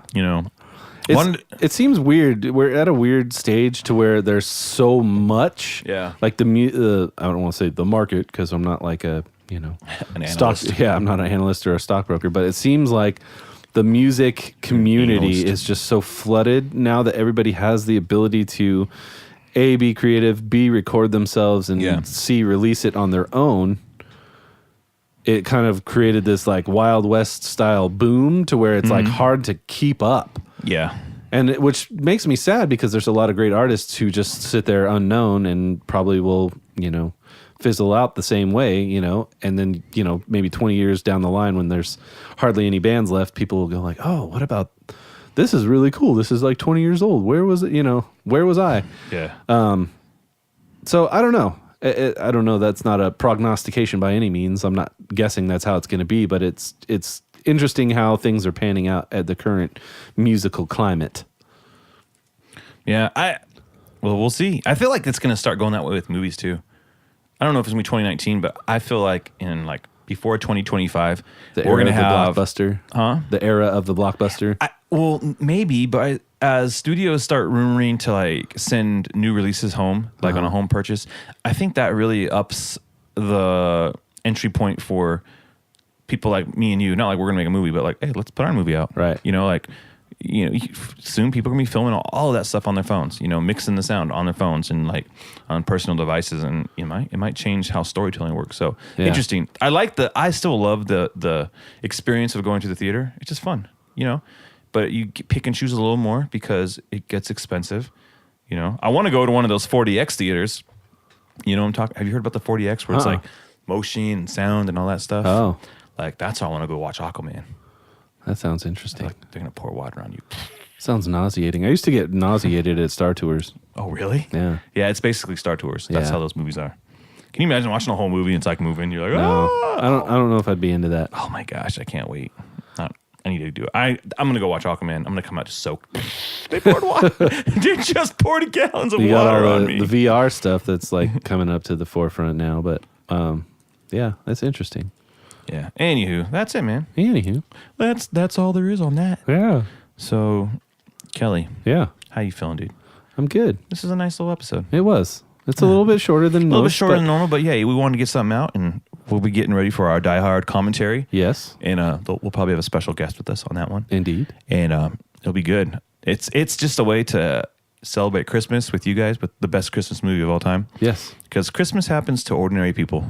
It seems weird. We're at a weird stage to where there's so much. Yeah. Like I don't want to say the market because I'm not like an analyst. Yeah, I'm not an analyst or a stockbroker, but it seems like the music community is just so flooded now that everybody has the ability to A, be creative, B, record themselves, and C, release it on their own. It kind of created this like Wild West style boom to where it's like hard to keep up. Yeah. And which makes me sad because there's a lot of great artists who just sit there unknown and probably will, fizzle out the same way, and then, maybe 20 years down the line when there's hardly any bands left, people will go like, oh, what about, this is really cool. This is like 20 years old. Where was it? Where was I? Yeah. So I don't know. I don't know. That's not a prognostication by any means. I'm not guessing that's how it's going to be, but it's interesting how things are panning out at the current musical climate. Yeah. We'll see. I feel like it's going to start going that way with movies too. I don't know if it's going to be 2019, but I feel like in like before 2025, we're going to have the blockbuster. Huh? The era of the blockbuster. Well, maybe, but as studios start rumoring to like send new releases home, like on a home purchase, I think that really ups the entry point for people like me and you. Not like we're going to make a movie, but like, hey, let's put our movie out. Right. Soon people are going to be filming all of that stuff on their phones, mixing the sound on their phones and like on personal devices, and it might change how storytelling works. So interesting. I still love the experience of going to the theater. It's just fun, but you pick and choose a little more because it gets expensive. I want to go to one of those 4DX theaters. I'm talking. Have you heard about the 4DX where it's like motion and sound and all that stuff? Oh, like that's how I want to go watch Aquaman. That sounds interesting. Like they're gonna pour water on you. Sounds nauseating. I used to get nauseated at Star Tours. Oh, really? Yeah. Yeah, it's basically Star Tours. That's how those movies are. Can you imagine watching a whole movie and it's like moving? You're like, no, I don't know if I'd be into that. Oh my gosh, I can't wait. I need to do it. I'm gonna go watch Aquaman. I'm gonna come out just soaked. They poured water. They just poured gallons of water on me. The VR stuff that's like coming up to the forefront now, but yeah, that's interesting. Yeah. Anywho, that's it, man. Anywho, that's all there is on that. Yeah. So, Kelly. Yeah. How you feeling, dude? I'm good. This is a nice little episode. It was. It's a little bit shorter than normal, but yeah, we wanted to get something out, and we'll be getting ready for our Die Hard commentary. Yes. And we'll probably have a special guest with us on that one. Indeed. And it'll be good. It's just a way to celebrate Christmas with you guys with the best Christmas movie of all time. Yes. Because Christmas happens to ordinary people.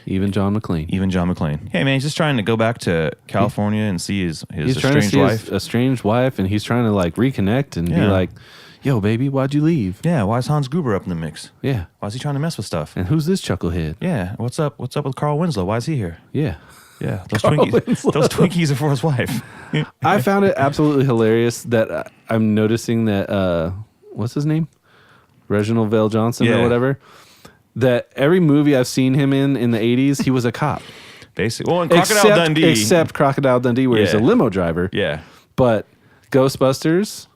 Even John McClane. Hey, man, he's just trying to go back to California and see his estranged wife. His estranged wife, and he's trying to like reconnect and be like, yo, baby, why'd you leave? Yeah, why is Hans Gruber up in the mix? Yeah. Why is he trying to mess with stuff? And who's this chucklehead? Yeah, what's up with Carl Winslow? Why is he here? Yeah. Yeah, those Twinkies are for his wife. I found it absolutely hilarious that I'm noticing that, what's his name? Reginald Vale Johnson or whatever. That every movie I've seen him in the 80s, he was a cop. Basically. Well, in Crocodile Dundee. Except Crocodile Dundee, where he's a limo driver. Yeah. But Ghostbusters.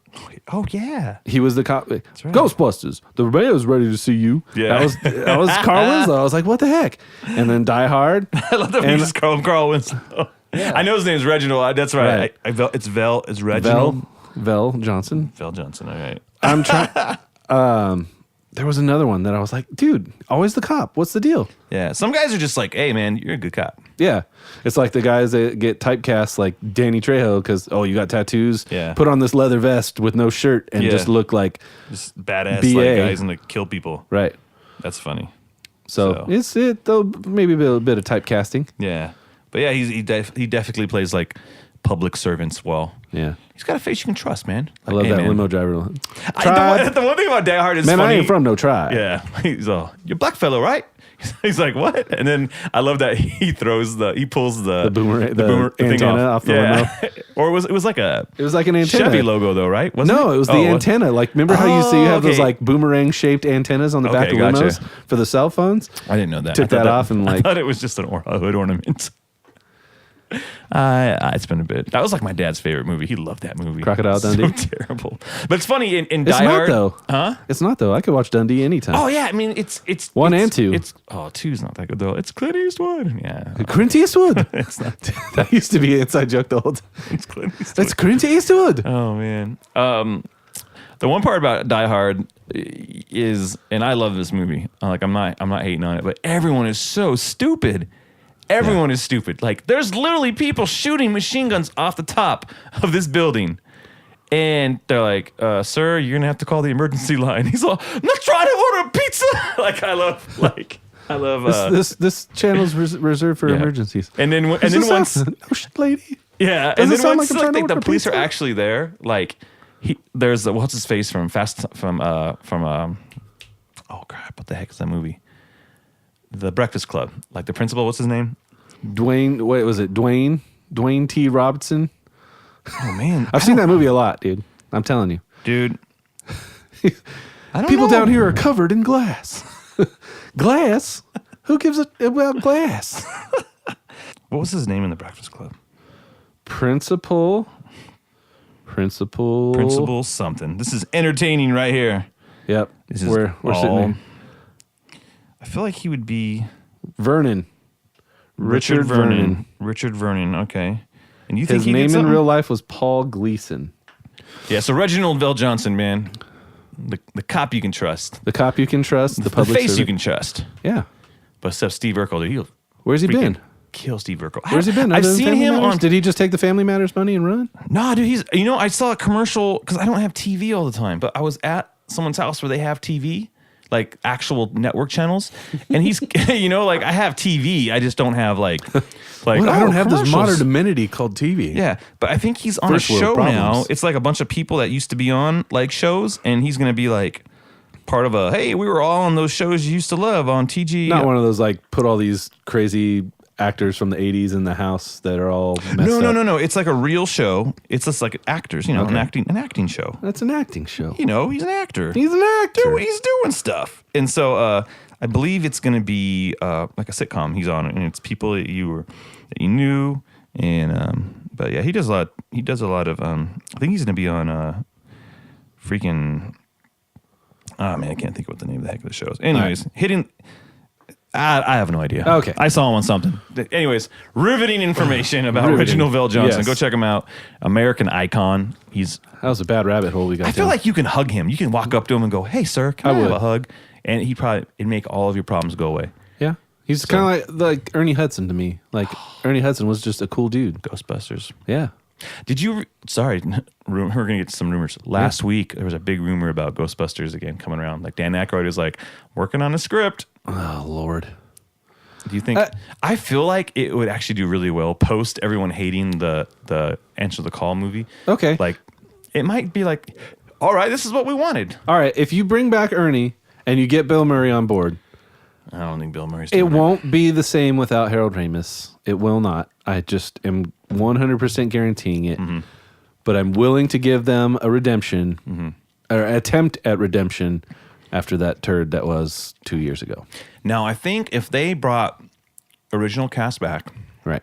Oh, yeah. He was the cop. Right. Ghostbusters, the mayor's ready to see you. Yeah. That was Carl Winslow. I was like, what the heck? And then Die Hard. I love that you just call him Carl Winslow. Yeah. I know his name's Reginald. That's right. It's Reginald. Vale Johnson. Vale Johnson, all right. I'm trying. There was another one that I was like, dude, always the cop. What's the deal? Yeah. Some guys are just like, hey, man, you're a good cop. Yeah. It's like the guys that get typecast like Danny Trejo because, you got tattoos. Yeah. Put on this leather vest with no shirt and just look like just badass BA. like guys and kill people. Right. That's funny. So. It's though maybe a bit of typecasting. Yeah. But yeah, he definitely plays like public servants well. Yeah. He's got a face you can trust, man. I love that limo driver. The one thing about Die Hard is man, funny. I ain't from no tribe. Yeah. He's all, you're a black fellow, right? He's like, what? And then I love that he pulls the boomerang, the thing antenna off the limo. Or it was like an antenna. Chevy logo though, right? It was the antenna. Like, remember how you have those like boomerang shaped antennas on the back of limos for the cell phones? I didn't know that. Took that off and like. I thought it was just a hood ornament. It's been a bit. That was like my dad's favorite movie. He loved that movie. Crocodile Dundee. So terrible. But it's funny in Die Hard. It's not though. Huh? It's not though. I could watch Dundee anytime. Oh yeah. I mean, it's 1 and 2. Two's not that good though. It's Clint Eastwood. Yeah. Clint Eastwood. It's not. That used to be an inside joke the whole time. It's Clint Eastwood. That's Clint Eastwood. Oh man. The one part about Die Hard is, and I love this movie. I'm not hating on it, but everyone is so stupid. Everyone is stupid. Like, there's literally people shooting machine guns off the top of this building. And they're like, sir, you're going to have to call the emergency line. He's all, I'm not trying to order a pizza. I love this channel's reserved for emergencies. And then once, no shit, lady. Yeah. Does and then once like the police are actually there, like there's what's his face from oh crap, what the heck is that movie? The Breakfast Club, like the principal, what's his name? Dwayne T. Robinson. Oh man, I've seen that movie a lot, dude. I'm telling you, dude. People down here are covered in glass. Glass? Who gives a about glass? What was his name in the Breakfast Club? Principal something. This is entertaining right here. Yep. This is we're sitting there. I feel like he would be Vernon. Richard Vernon. Richard Vernon. Okay. And you think his name in real life was Paul Gleason? Yeah. So Reginald Vale Johnson, man, the cop you can trust. The cop you can trust. The public face servant. you can trust. Yeah. But except Steve Urkel, where's he been? Kill Steve Urkel. Where's he been? I've seen him on. Did he just take the Family Matters money and run? No, dude. He's. I saw a commercial because I don't have TV all the time, but I was at someone's house where they have TV. Like actual network channels, and he's, like I have TV, I just don't have like I don't have this modern amenity called TV. Yeah, but I think he's on a show now. It's like a bunch of people that used to be on like shows, and he's gonna be like part of hey, we were all on those shows you used to love on TG. Not one of those like put all these crazy actors from the 80s in the house that are all messed up. No. It's like a real show. It's just like actors, an acting show. That's an acting show. He's an actor. He's an actor. He's doing stuff. And so I believe it's going to be like a sitcom he's on, and it's people that you knew. And but yeah, he does a lot. He does a lot of. I think he's going to be on freaking. Oh man, I can't think of what the name of the heck of the show is. Anyways, hitting. I have no idea. Okay. I saw him on something. Anyways, riveting information about Reginald Vale Johnson. Yes. Go check him out. American icon. That was a bad rabbit hole we got. I feel like you can hug him. You can walk up to him and go, "Hey, sir, can I have a hug?" And it'd make all of your problems go away. Yeah. He's kind of like Ernie Hudson to me. Like Ernie Hudson was just a cool dude. Ghostbusters. Yeah. Did you? Sorry, we're gonna get some rumors. Last week there was a big rumor about Ghostbusters again coming around. Like Dan Aykroyd is like working on a script. Oh Lord. Do you think? I feel like it would actually do really well post everyone hating the Answer the Call movie. Okay. Like it might be like, all right, this is what we wanted. All right, if you bring back Ernie and you get Bill Murray on board, I don't think Bill Murray's it doing won't be the same without Harold Ramis. It will not. I just am 100% guaranteeing it. Mm-hmm. But I'm willing to give them a redemption or attempt at redemption after that turd that was 2 years ago. Now, I think if they brought original cast back, right?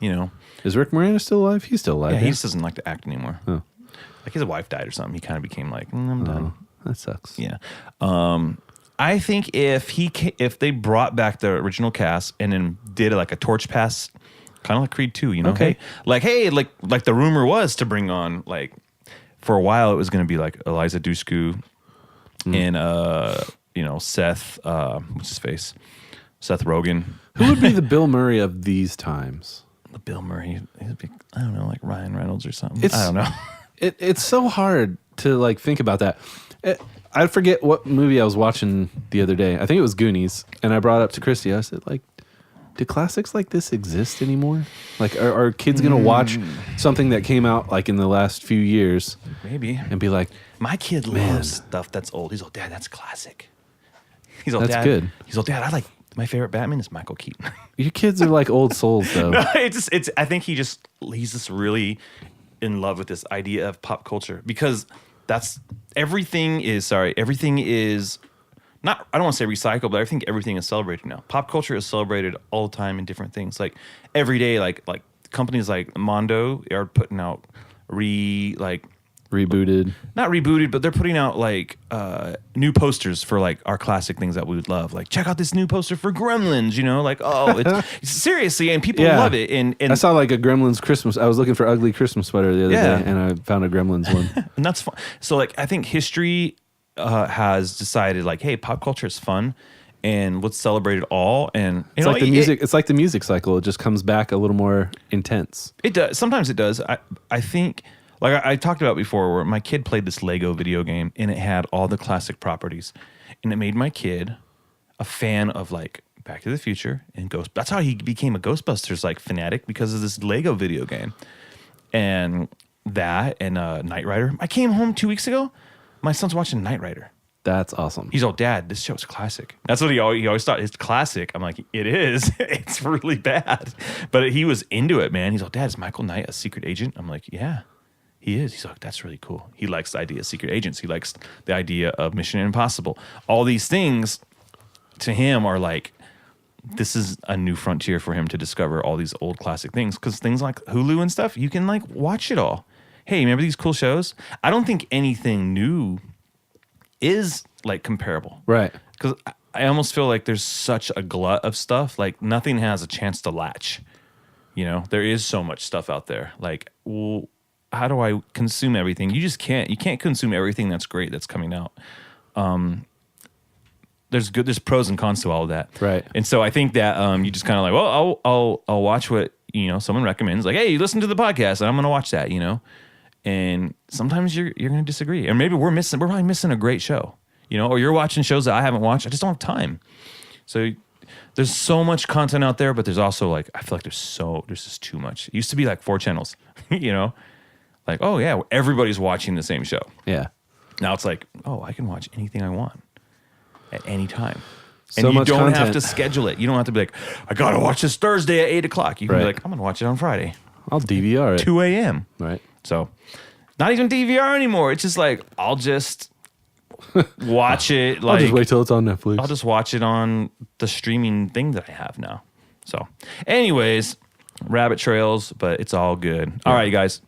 You know, is Rick Moranis still alive? He's still alive. Yeah, he just doesn't like to act anymore. Oh. Like his wife died or something. He kind of became like, I'm done. That sucks. Yeah. I think if they brought back the original cast and then did like a torch pass, kind of like Creed 2, you know? Okay. Like the rumor was to bring on, like, for a while it was going to be like Eliza Dushku and, Seth, what's his face? Seth Rogen. Who would be the Bill Murray of these times? The Bill Murray, he'd be, I don't know, like Ryan Reynolds or something. I don't know. It's so hard to like think about that. I forget what movie I was watching the other day. I think it was Goonies, and I brought up to Christy. I said, like, do classics like this exist anymore? Like, are kids gonna watch something that came out like in the last few years, maybe, and be like, my kid loves stuff that's old. He's all, Dad, that's classic. He's all, that's Dad, good. He's all, Dad, I like my favorite Batman is Michael Keaton. Your kids are like old souls, though. No, it's. I think he's just really in love with this idea of pop culture because everything is not, I don't want to say recycled, but I think everything is celebrated now. Pop culture is celebrated all the time in different things. Like every day, like companies like Mondo are putting out rebooted. Not rebooted, but they're putting out like new posters for like our classic things that we would love. Like check out this new poster for Gremlins, you know, like it's seriously, and people love it. And I saw like a Gremlins Christmas. I was looking for ugly Christmas sweater the other day, and I found a Gremlins one. And that's fun. So like I think history has decided like, hey, pop culture is fun, and let's celebrate it all. And it's like the music. It's like the music cycle. It just comes back a little more intense. It does. Sometimes it does. I think. Like I talked about before, where my kid played this Lego video game and it had all the classic properties, and it made my kid a fan of like Back to the Future and Ghost. That's how he became a Ghostbusters like fanatic, because of this Lego video game, and that and Knight Rider. I came home 2 weeks ago. My son's watching Knight Rider. That's awesome. He's all, Dad, this show's classic. That's what he always thought. It's classic. I'm like, it is. It's really bad, but he was into it, man. He's all, Dad, is Michael Knight a secret agent? I'm like, yeah. He is. He's like, that's really cool. He likes the idea of secret agents. He likes the idea of Mission Impossible. All these things to him are like, this is a new frontier for him to discover all these old classic things. Because things like Hulu and stuff, you can like watch it all. Hey, remember these cool shows? I don't think anything new is like comparable. Right. Because I almost feel like there's such a glut of stuff. Like nothing has a chance to latch. You know, there is so much stuff out there. Like, well, how do I consume everything? You just can't. You can't consume everything that's great that's coming out. There's pros and cons to all of that. Right. And so I think that you just kind of like, well, I'll watch what, you know, someone recommends. Like, hey, you listen to the podcast, and I'm going to watch that, you know. And sometimes you're going to disagree, or maybe we're probably missing a great show, you know, or you're watching shows that I haven't watched. I just don't have time. So there's so much content out there, but there's also like, I feel like there's just too much. It used to be like 4 channels, you know. Like, oh, yeah, everybody's watching the same show. Yeah. Now it's like, oh, I can watch anything I want at any time. So and you much don't content. have to schedule it. You don't have to be like, I got to watch this Thursday at 8 o'clock. You can be like, I'm going to watch it on Friday. I'll DVR it. 2 a.m. Right. So not even DVR anymore. It's just like, I'll just watch it. Like, I'll just wait till it's on Netflix. I'll just watch it on the streaming thing that I have now. So anyways, rabbit trails, but it's all good. Yeah. All right, you guys.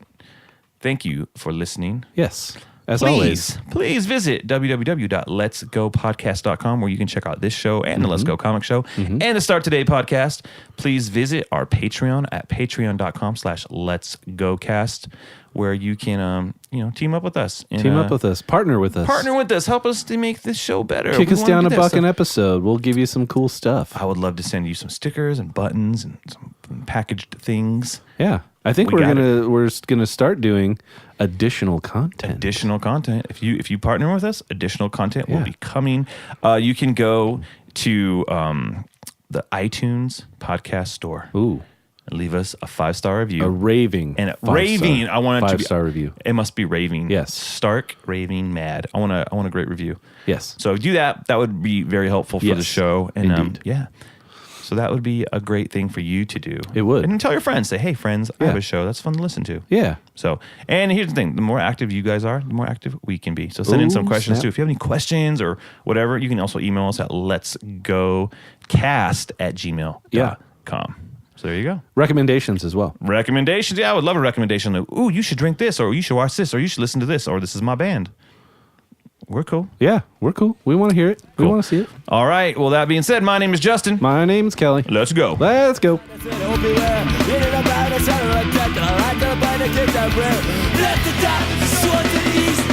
Thank you for listening. Yes. As always. Please visit www.letsgopodcast.com, where you can check out this show and the Let's Go Comic Show and the Start Today podcast. Please visit our Patreon at patreon.com/letsgocast, where you can, team up with us. Team up with us. Partner with us. Partner with us. Help us to make this show better. Kick us down $1 an episode. We'll give you some cool stuff. I would love to send you some stickers and buttons and some packaged things. Yeah. I think we're gonna start doing additional content. If you partner with us, additional content will be coming. You can go to the iTunes podcast store. Ooh. And leave us a 5-star review. A raving. And raving. I want it to be 5-star review. It must be raving. Yes. Stark, raving, mad. I want a great review. Yes. So do that. That would be very helpful for the show. And indeed. So that would be a great thing for you to do. It would. And tell your friends. Say, hey, friends, I have a show. That's fun to listen to. Yeah. So, and here's the thing. The more active you guys are, the more active we can be. So send in some questions, too. If you have any questions or whatever, you can also email us at letsgocast@gmail.com. So there you go. Recommendations as well. Recommendations. Yeah, I would love a recommendation. Like, ooh, you should drink this, or you should watch this, or you should listen to this, or this is my band. We're cool. Yeah, we're cool. We want to hear it. We want to see it. All right. Well, that being said, my name is Justin. My name's Kelly. Let's go. Let's go. Let the dark sword to the east.